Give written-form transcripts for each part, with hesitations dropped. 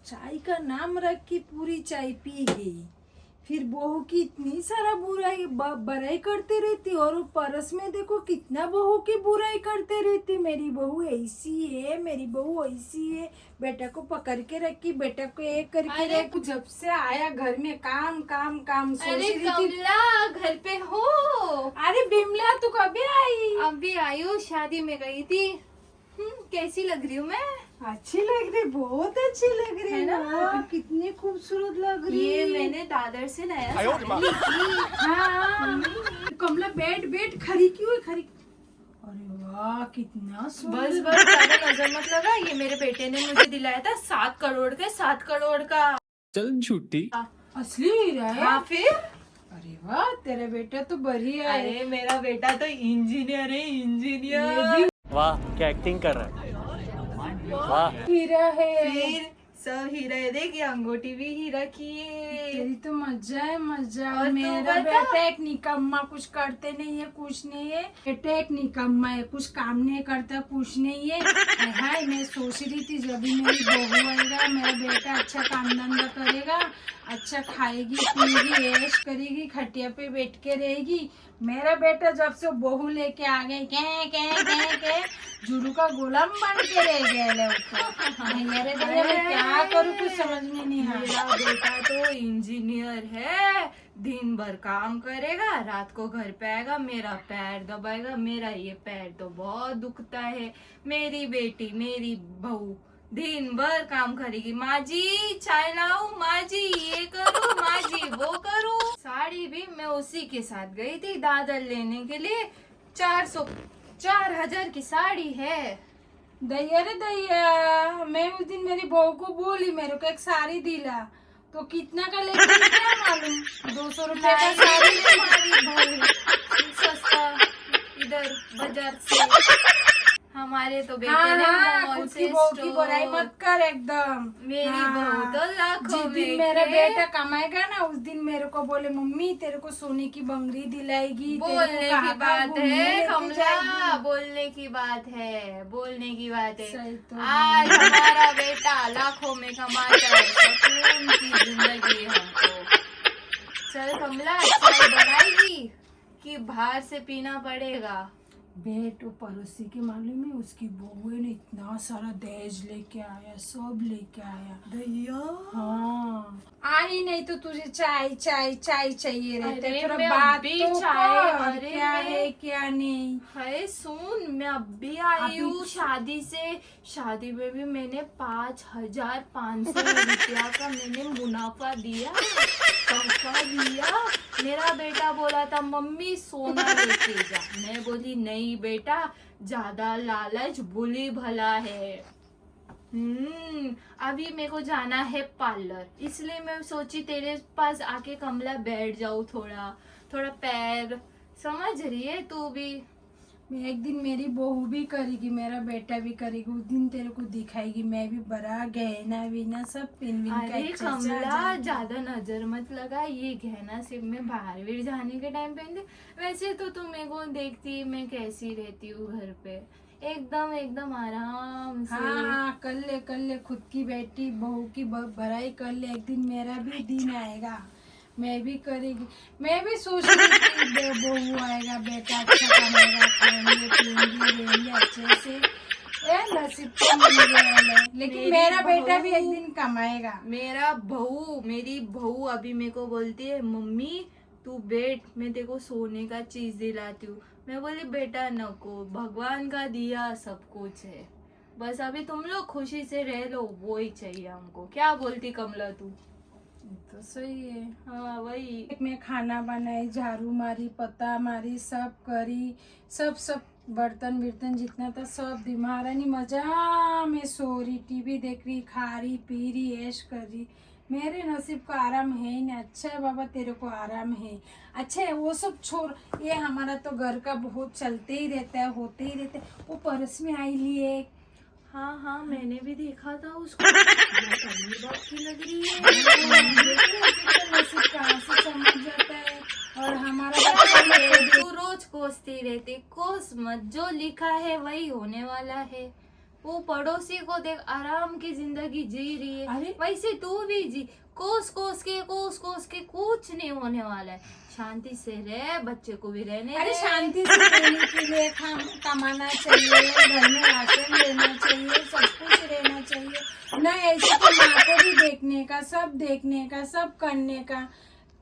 चाय का नाम रख के पूरी चाय पी गई। फिर बहू की इतनी सारा बुराई करते रहती, और वो परस में देखो कितना बहू की बुराई करते रहती। मेरी बहू ऐसी है, मेरी बहू ऐसी है। बेटा को पकड़ के रखी, बेटा को एक करके रख। जब से आया घर में काम काम काम सोच अरे रही थी। कमला घर पे हो? अरे बिमला तू कभी आई? अभी आई हूँ, शादी में गई थी। कैसी लग रही हूँ मैं? अच्छी लग रही, बहुत अच्छी लग रही है ना? वाह, कितनी खूबसूरत लग रही। ये मैंने दादर से नया साड़ी ली थी। हाँ कमला बैठ खरी क्यों है खरी? अरे वाह कितना सुंदर। बस बस ज्यादा नजर मत लगा, ये मेरे बेटे ने मुझे दिलाया था 7 करोड़ का, 7 करोड़ का। चल झूठी। असली हीरा है? हाँ फिर। अरे वाह तेरा बेटा तो बढ़िया है। अरे मेरा बेटा तो इंजीनियर है, ये इंजीनियर। भी वाह क्या एक्टिंग कर रहा है। वाह हीरा है। फिर सब हीरा है, देख ये अंगूठी भी हीरा की है। तेरी तो मजा है मजा। और तू मेरा बता? बेटा एक निकम्मा, कुछ करते नहीं है, कुछ नहीं है। बेटा एक निकम्मा है, कुछ काम नहीं करता, कुछ नहीं है। हाय मैं सोच रही थी जब भी मेरी बहू आएगा, मेरा बेटा अच्छा काम धंधा करेगा, अच्छा खाएगी पिएगी, ऐश करेगी, खटिया पे बैठ के रहेगी। मेरा बेटा जब से बहू लेके आ गई के जुड़ू का गुलाम बन के रह गया है उसको। अरे मैं क्या करूँ कुछ समझ में नहीं आ मेरा रहा। बेटा तो इंजीनियर है, दिन भर काम करेगा, रात को घर पे आएगा, मेरा पैर दबाएगा। मेरा ये पैर तो बहुत दुखता है। मेरी बेटी, मेरी बहू दिन भर काम करेगी। माँ जी चाय लाऊं, माँ जी ये करूं, माँ जी वो करूं। साड़ी भी मैं उसी के साथ गई थी दादर लेने के लिए। 4,000 की साड़ी है। दैया रे दैया, मैं उस दिन मेरी बहू को बोली मेरे को एक साड़ी दिला, तो कितना का लेके आई क्या मालूम? 200 रुपए का साड़ी। हमारी बहू सस्ता इधर बाजार से। हमारे तो बेटे हाँ ने हाँ मॉल खुद से की बहू की स्टोर। बुराई मत कर एकदम। मेरी हाँ, बहू तो लाखों जिस दिन में मेरा के। बेटा कमाएगा ना, उस दिन मेरे को बोले मम्मी तेरे को सोने की बंगड़ी दिलाएगी, तेरे को बोलने की कहाँ कहाँ बात घूमने है लेके कमला, जाएगी। बोलने की बात है, बोलने की बात है। सही तो आज हमारा बेटा लाखों में कमाता है, सुकून की जिंदगी है हमको। चल कमला चाय बनाएगी कि बाहर से पीना पड़ेगा? बेटो पड़ोसी के मालूम है, उसकी बहू ने इतना सारा दहेज लेके आया, सब लेके आया। भैया हाँ आई नहीं तो तुझे चाय चाय चाय चाहिए रहता है। अरे थोड़ा मैं बात अभी तो चाय- कर, अरे क्या मैं- है क्या नहीं। है सुन, मैं अभी आई अभी हूँ शादी से। शादी में भी मैंने 5,500 रुपया का मैंने मुनाफा दिया, पैसा दिया। मेरा बेटा बोला था मम्मी सोना लेके जा। मैं बोली नहीं बेटा, ज्यादा लालच बुरी भला है। अभी मेरे को जाना है पार्लर, इसलिए मैं सोची तेरे पास आके कमला बैठ जाऊँ, थोड़ा थोड़ा पैर समझ रही है तू भी। मैं एक दिन मेरी बहू भी करेगी, मेरा बेटा भी करेगी, उस दिन तेरे को दिखाएगी। मैं भी बड़ा गहना वीना सब पिन विन का अरे अच्छा से आ कमला जाएगी। ज्यादा नजर मत लगा, ये गहना सिर्फ मैं बाहर भी जाने के टाइम पहनती। वैसे तो तू मेरे को देखती मैं कैसी रहती हूँ घर पे, एकदम एकदम आराम से। हाँ हाँ कर ले खुद की बेटी बहू की बड़ाई कर ले। एक दिन मेरा भी दिन आएगा, मैं भी करेगी। मैं भी सोच रही थी बहू आएगा, बेटा अच्छा कमाएगा, खाएंगे पिएंगे रहेंगे अच्छे से। ए नसीब तो मिल गया है, लेकिन मेरी मेरा बेटा बहू- भी एक दिन कमाएगा। मेरी बहू अभी मेरे को बोलती है मम्मी तू बैठ, मैं तेरे को सोने का चीज दिलाती हूँ। मैं बोली बेटा नको, भगवान का दिया सब कुछ है, बस अभी तुम लोग खुशी से रह लो, वो ही चाहिए हमको। क्या बोलती कमला तू? तो सही है। हाँ वही। मैं खाना बनाई, झाड़ू मारी, पत्ता मारी, सब करी, सब बर्तन बिर्तन जितना था सब दी। महारानी मजा में सो रही, टीवी देख रही, खा रही पी रही, ऐश कर रही। मेरे नसीब का आराम है ही नहीं। अच्छा है बाबा तेरे को आराम है। अच्छा है वो सब छोड़, ये हमारा तो घर का बहुत चलते ही रहता है, होते ही रहते है। वो परस में आई लिए हाँ हाँ मैंने भी देखा था उसको, बहुत अमीर बाप की लग रही है। नसीब कहाँ से चमक जाता है। और हमारा तू रोज कोसती रहती, कोस मत, जो लिखा है वही होने वाला है। वो पड़ोसी को देख आराम की जिंदगी जी रही है, अरे वैसे तू भी जी। कोस कोस के कुछ नहीं होने वाला है। शांति से रह, बच्चे को भी रहने अरे दे। शांति से रहने के लिए कमाना चाहिए, घर में राशन लेना चाहिए, सब कुछ रहना चाहिए ना। ऐसे तो माँ को भी देखने का, सब करने का,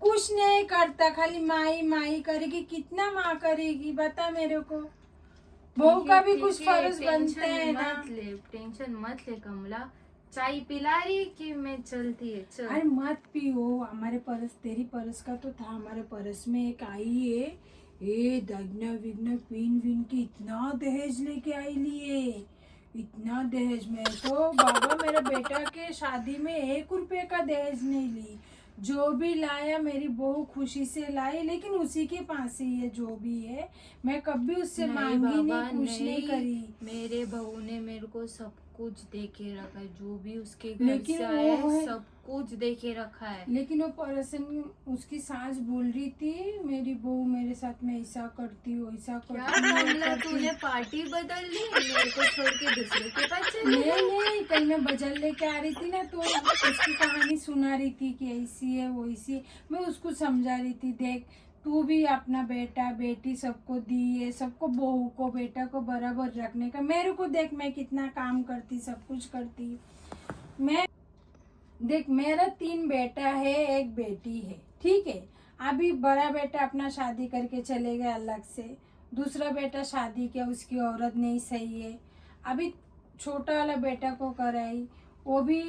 कुछ नहीं करता, खाली माई माई करेगी। कितना माँ करेगी बता मेरे को। बहू का भी कुछ ठीक है, फर्ज बनते हैं ना। टेंशन मत ले कमला। चाय पिला रही कि मैं चलती है, चल। अरे मत पियो, हमारे परस, तेरी परस का तो था, हमारे परस में एक आई है, ए दगना विगना पीन विन की इतना दहेज लेके आई लिए, इतना दहेज। में तो बाबा मेरे बेटा के शादी में 1 रुपए का दहेज नहीं ली। जो भी लाया मेरी बहू खुशी से लाई, लेकिन उसी के पास ही है जो भी है। मैं कभी उससे मांगी बाबा, नहीं, कुछ नहीं करी। मेरे बहू ने मेरे को सब कुछ दे के रखा है, जो भी उसके घर लेकिन से वो आया है- सब कुछ दे के रखा है। लेकिन वो पर्सन, उसकी सास बोल रही थी मेरी बहू मेरे साथ में ऐसा करती हो, ऐसा क्या करती हो, कमला, तूने पार्टी बदल दी, मेरे को छोड़ के दूसरे के पास चली गई? नहीं, कल मैं बजल लेके आ रही थी ना, तो उसकी कहानी सुना रही थी कि ऐसी है वो ऐसी है। मैं उसको समझा रही थी, देख तू भी अपना बेटा बेटी सबको दी है, सबको बहू को बेटा को बराबर रखने का। मेरे को देख, मैं कितना काम करती, सब कुछ करती। मैं देख, मेरा 3 बेटा है, 1 बेटी है, ठीक है। अभी बड़ा बेटा अपना शादी करके चले गए अलग से, दूसरा बेटा शादी किया, उसकी औरत नहीं सही है। अभी छोटा वाला बेटा को कराई, वो भी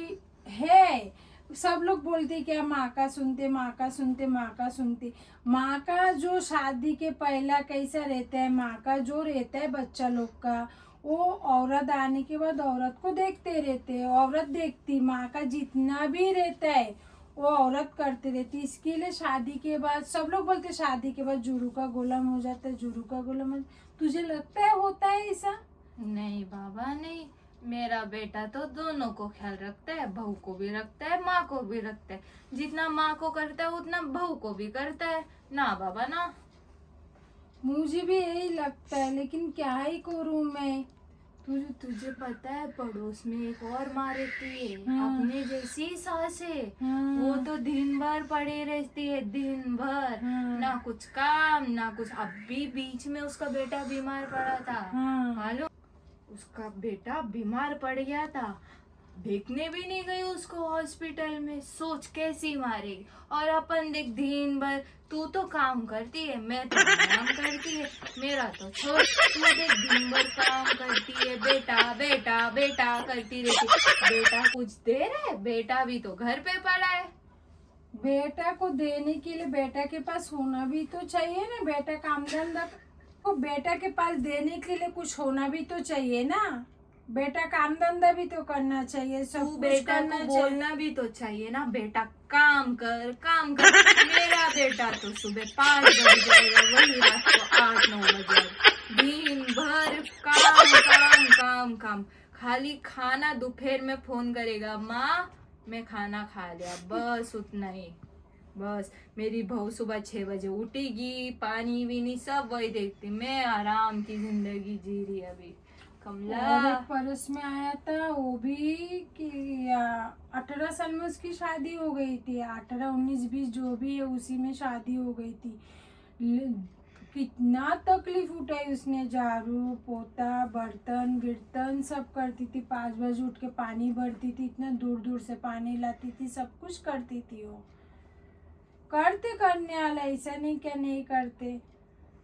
है। सब लोग बोलते क्या माँ का सुनते, माँ का सुनते, माँ का सुनते। माँ का जो शादी के पहला कैसा रहता है, माँ का जो रहता है बच्चा लोग का, वो औरत आने के बाद औरत को देखते रहते हैं, औरत देखती। माँ का जितना भी रहता है वो औरत करते रहती। इसके लिए शादी के बाद सब लोग बोलते शादी के बाद जुरू का गुलाम हो जाता है, जुरू का गुलाम हो। तुझे लगता है होता है ऐसा? नहीं बाबा नहीं, मेरा बेटा तो दोनों को ख्याल रखता है, बहू को भी रखता है, माँ को भी रखता है। जितना माँ को करता है उतना बहू को भी करता है ना बाबा ना। मुझे भी यही लगता है, लेकिन क्या ही करूँ मैं। तुझे पता है पड़ोस में एक और माँ रहती है, हाँ। अपने जैसी सास है। हाँ। वो तो दिन भर पड़ी रहती है, दिन भर हाँ। ना कुछ काम ना कुछ। अभी बीच में उसका बेटा बीमार पड़ा था, हाँ। मालूम? उसका बेटा बीमार पड़ गया था, देखने भी नहीं गई उसको हॉस्पिटल में। सोच कैसी मारेगी। और अपन देख दिन भर, तू तो काम करती है, मैं तो काम करती है, मेरा तो छोड़। तू देख दिन भर काम करती है, बेटा बेटा बेटा करती रहती। बेटा कुछ दे रहे, बेटा भी तो घर पे पड़ा है। बेटा को देने के लिए बेटा के पास होना भी तो चाहिए ना। बेटा काम धंधा को बेटा के पास देने के लिए कुछ होना भी तो चाहिए ना। बेटा काम धंधा भी तो करना चाहिए, सब तू कुछ बेटा करना को चाहिए। बोलना भी तो चाहिए ना, बेटा काम कर काम कर। मेरा बेटा तो सुबह 5 बजे जाएगा, वही रात को 8-9 बजे। दिन भर काम काम काम काम। खाली खाना दोपहर में फोन करेगा, माँ मैं खाना खा लिया, बस उतना ही। बस मेरी बहू सुबह 6 बजे उठेगी, पानी वीनी सब वही देखती। मैं आराम की जिंदगी जी रही अभी कमला। और एक परस में आया था, वो भी कि 18 साल में उसकी शादी हो गई थी। 18, 19, 20 जो भी है उसी में शादी हो गई थी। कितना तकलीफ उठाई उसने, झाड़ू पोता बर्तन बिर्तन सब करती थी। 5 बजे उठ के पानी भरती थी, इतना दूर दूर से पानी लाती थी, सब कुछ करती थी। वो करने वाला, ऐसा नहीं क्या नहीं करते।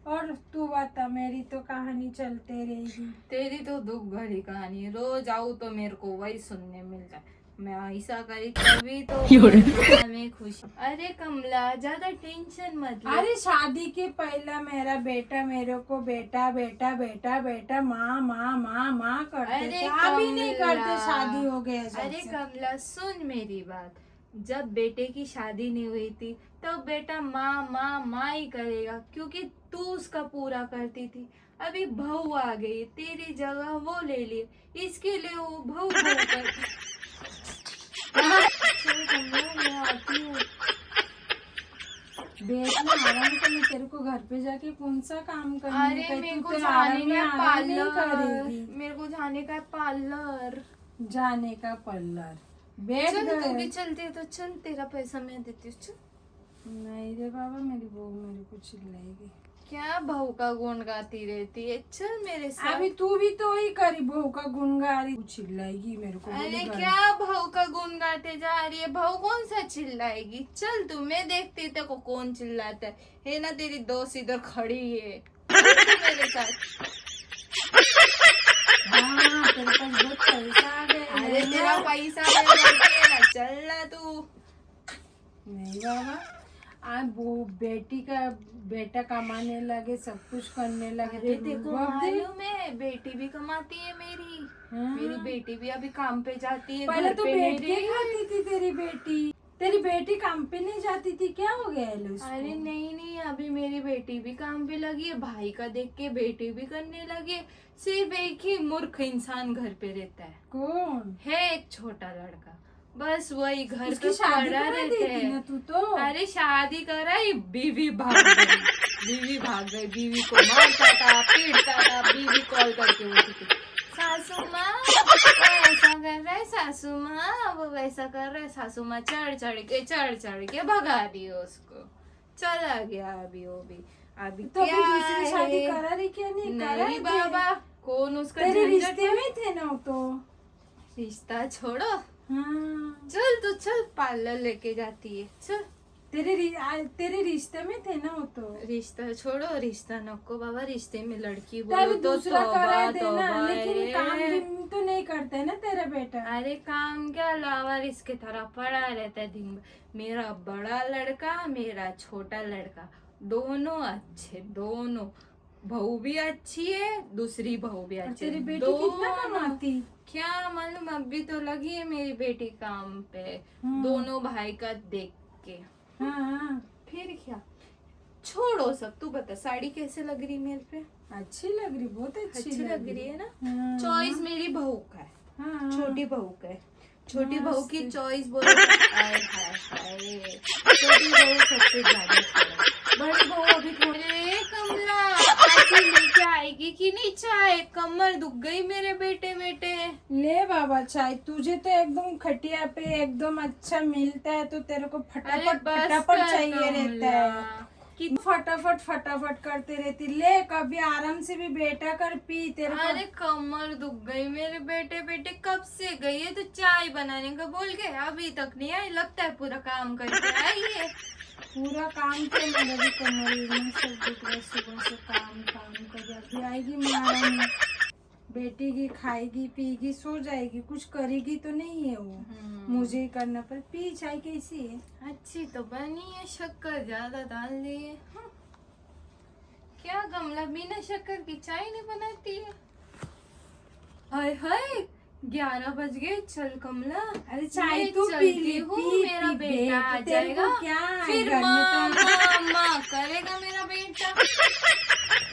और तू बता, मेरी तो कहानी चलते रहेगी। तेरी तो दुख भरी कहानी, रोज आऊ तो मेरे को वही सुनने मिल जाए। मैं ऐसा करी तभी तो मैं खुश। अरे कमला ज्यादा टेंशन मत ले। अरे शादी के पहला मेरा बेटा मेरे को बेटा बेटा बेटा बेटा माँ माँ माँ माँ करते अरे थे, अभी नहीं कमला। करते, शादी हो गया जब अरे से। कमला सुन मेरी बात, जब बेटे की शादी नहीं हुई थी तब बेटा माँ माँ माँ ही करेगा, क्योंकि तू उसका पूरा करती थी। अभी बहू आ गई, तेरी जगह वो ले ली, इसके लिए वो बहू कर। चल कमला मैं आती हूँ। बैठ ना आराम कर, मैं तेरे को घर पे जाके कौन सा काम करने अरे का है? मेरे तू को तो जाने आराम में का आराम नहीं पार्लर, करेगी। मेरे को जाने का पार्लर। जाने का पार्लर, बैठ चल तू गए। भी चलती है तो चल, तेरा पैसा मैं देती हूँ, चल। नहीं रे बाबा, मेरी बहू मेरे को चिल्लाएगी। क्या बहू का गुण गाती रहती है, चल मेरे साथ। अभी तू भी तो ही करी बहू का गुण गा रही, चिल्लाएगी मेरे को। अरे बोले घर- क्या बहू का गुण गाते जा रही है, बहू कौन सा चिल्लाएगी, चल तू, मैं देखती तेरे को कौन चिल्लाता है ना, तेरी दोस्त इधर खड़ी है, चल तू मेरे साथ। हाँ, तेरे पास बहुत पैसा आ गया। अरे तेरा पैसा है ना, चल ना तू। नहीं बाबा, आज वो बेटा कमाने लगे, सब कुछ करने लगे। अरे तो देखो रुक दे। मालूम है, बेटी भी कमाती है मेरी। हाँ। मेरी बेटी भी अभी काम पे जाती है, पहले घर तो पे बैठ नहीं के रही। खाती थी तेरी बेटी काम पे नहीं जाती थी, क्या हो गया है उसको? अरे नहीं नहीं, अभी मेरी बेटी भी काम पे लगी है, भाई का देख के बेटी भी करने लगी है। सिर्फ एक ही मूर्ख इंसान घर पे रहता है, कौन एक छोटा लड़का, बस वही घर उसकी पे शादी पड़ा करा रहता दी थी ना है। तू तो। अरे शादी कराई, बीवी भाग गई, बीवी भाग गई, बीवी को मारता था, पीटता था, बीवी कॉल करके बोलती थी, सासू माँ वो ऐसा कर रहा है, सासू माँ वो वैसा कर रहा है, सासू माँ चढ़ चढ़ के भगा दी उसको, चला गया अभी वो भी। अभी तो क्या अभी दूसरी शादी है? करा रही क्या नहीं करा नहीं थे? बाबा, कौन उसका तेरे झंझट रिश्ते है? में थे ना वो तो। रिश्ता छोड़ो, हाँ, चल तू चल, पार्लर लेके जाती है, चल। तेरे रिश्ते में थे ना वो तो। रिश्ता छोड़ो, रिश्ता नको बाबा, रिश्ते में लड़की तब बोलो तो दूसरा करा तौबा देना, तौबा लेकिन काम है। भी तो नहीं करता है ना तेरा बेटा। अरे काम क्या, लावर इसके तरह पड़ा रहता है दिन भर। मेरा बड़ा लड़का, मेरा छोटा लड़का, दोनों अच्छे, दोनों। बहू भी अच्छी है, दूसरी बहू भी और अच्छी तेरी है, बेटी कितना दोनों। कमाती? क्या मालूम, अभी तो लगी है मेरी बेटी काम पे, दोनों भाई का देख के। हाँ, फिर क्या, छोड़ो सब, तू बता साड़ी कैसे लग रही मेरे पे? अच्छी लग रही, बहुत अच्छी अच्छी लग रही है ना। हाँ। चॉइस मेरी बहू का है, हाँ, छोटी बहू का है। छोटी बहू की मस्त। चॉइस बोलो तो हाय हाय हाय, छोटी बहू सबसे ज्यादा है। बड़ी बहू अभी थोड़े, कमला आज ही लेके आएगी कि नहीं चाय, कमर दुख गई मेरे बेटे बेटे। ले बाबा चाय, तुझे तो एकदम खटिया पे एकदम अच्छा मिलता है, तो तेरे को अरे फटाफट बस फटाफट कर चाहिए रहता है कमला। कि फटाफट करते रहती। ले कभी आराम से भी बैठा कर पी, तेरे को अरे कमर दुख गई मेरे बेटे बेटे, कब से गई है तो चाय बनाने का बोल के, अभी तक नहीं आई, लगता है पूरा काम करके आई है। पूरा काम तो मेरा भी कमर में सब दुख रहा है, सुबह से काम कर, अभी आएगी महारानी, बैठेगी, खाएगी, पिएगी, सो जाएगी, कुछ करेगी तो नहीं है वो। मुझे ही करना पर। पी चाय कैसी है? अच्छी तो बनी है, शक्कर ज्यादा डाल दी है। क्या कमला बिना शक्कर की चाय नहीं बनाती है? हाय हाय, 11 बज गए, चल कमला। अरे चाय मैं तो पी चलती ली, हूँ, पी मेरा पी, बेटा आ बैठ, तेरे को जाएगा, क्या है, फिर घर में माँ तो माँ माँ करेगा मेरा बेटा।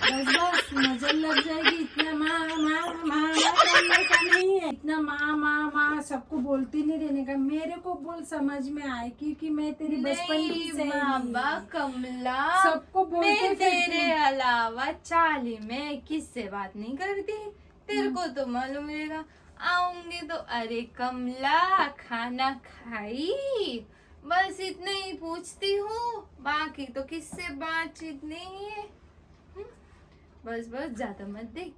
बस नजर लग जाएगी। इतना माँ करने का नहीं है, इतना माँ सबको बोलती नहीं रहने का, मेरे को बोल समझ में आए, क्योंकि मैं तेरी बचपन की नहीं सहेली बाबा हूँ। कमला, सबको बोलते मैं फिरती तेरे हूँ। अलावा चाली में किससे बात नहीं करती, तेरे को तो मालूम रहेगा। आऊंगी तो अरे कमला खाना खाई, बस इतना ही पूछती हूँ, बाकी तो किससे बातचीत नहीं है। बस ज्यादा मत देख।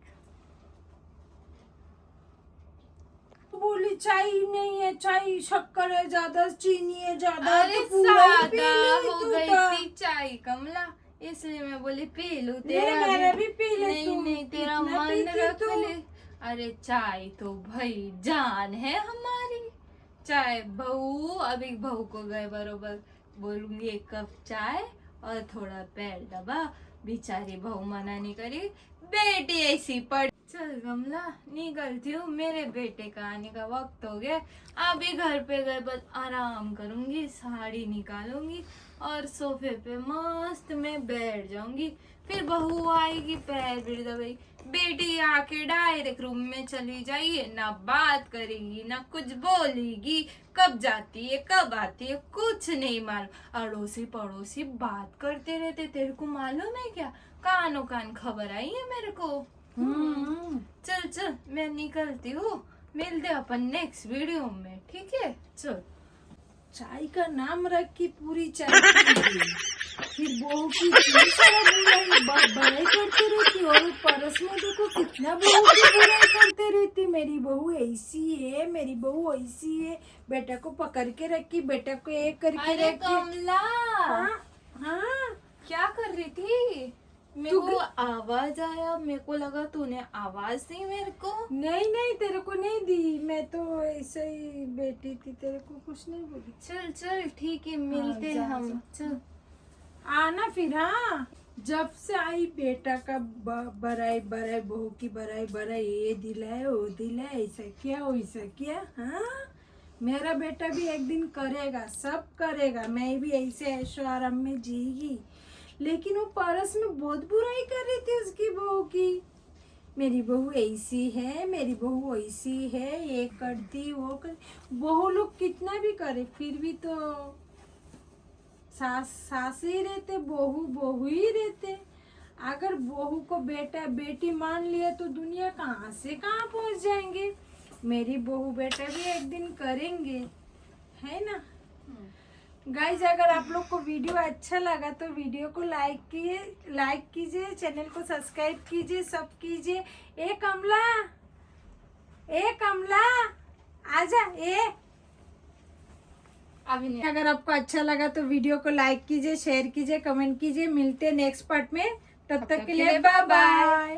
बोली चाय नहीं है, चाय शक्कर है ज्यादा, चीनी है ज्यादा, अरे तो पूरा ही पी सादा ली हो तू गई तो। थी चाय कमला, इसलिए मैं बोली पी लू। ले मेरा भी पी ले नहीं तू। नहीं, तेरा कितना मन पीती रख तू? ले। अरे चाय तो भाई जान है हमारी, चाय बहू, अभी बहू को गए बरोबर बोलूंगी 1 कप चाय और थोड़ा पैर दबा, बेचारी बहू मना नहीं करी, बेटी ऐसी पड़। चल कमला निकलती हूँ, मेरे बेटे का आने का वक्त हो गया। अभी घर पे गए बस आराम करूंगी, साड़ी निकालूंगी और सोफे पे मस्त में बैठ जाऊंगी। फिर बहू आएगी, पैर भी दबाई, बेटी आके डायरेक्ट रूम में चली जाइए, ना बात करेगी ना कुछ बोलेगी, कब जाती है कब आती है कुछ नहीं मालूम। अड़ोसी पड़ोसी बात करते रहते, तेरे को मालूम है क्या? कानों कान खबर आई है मेरे को। चल चल मैं निकलती हूँ, मिलते अपन नेक्स्ट वीडियो में, ठीक है? चल। चाय का नाम रख के पूरी चाय पी ली। फिर बहू की इतनी सारा बुराई करते रहती, और परस में देखो कितना बहू की बुराई करते रहती। मेरी बहू ऐसी है, मेरी बहू ऐसी है, बेटा को पकड़ के रखी, बेटा को एक करके अरे रखी। कमला हाँ क्या कर रही थी? मेरे को आवाज आया, मेरे को लगा तूने आवाज दी मेरे को। नहीं नहीं, तेरे को नहीं दी, मैं तो ऐसे ही बैठी थी, तेरे को कुछ नहीं बोली। चल चल ठीक है, मिलते जा, हम। जा। चल आना फिर। हाँ, जब से आई बेटा का बराई बराई, बहू की बराई बराई, ये दिलाए वो दिलाए, ऐसा किया वैसा किया। हाँ, मेरा बेटा भी एक दिन करेगा, सब करेगा, मैं भी ऐसे ऐशो आराम में जीगी। लेकिन वो परस में बहुत बुराई कर रही थी उसकी बहू की। मेरी बहू ऐसी है, मेरी बहू ऐसी है, ये करती वो कर। बहू लोग कितना भी करे फिर भी तो सास सास ही रहते, बहू बहू ही रहते। अगर बहू को बेटा बेटी मान लिया तो दुनिया कहाँ से कहाँ पहुँच जाएंगे। मेरी बहू बेटा भी एक दिन करेंगे, है ना। गाइज, अगर आप लोग को वीडियो अच्छा लगा तो वीडियो को लाइक कीजिए, चैनल को सब्सक्राइब कीजिए, सब कीजिए। ए कमला आजा। अभी नहीं। अगर आपको अच्छा लगा तो वीडियो को लाइक कीजिए, शेयर कीजिए, कमेंट कीजिए। मिलते हैं नेक्स्ट पार्ट में, तब तक के लिए बाय बाय।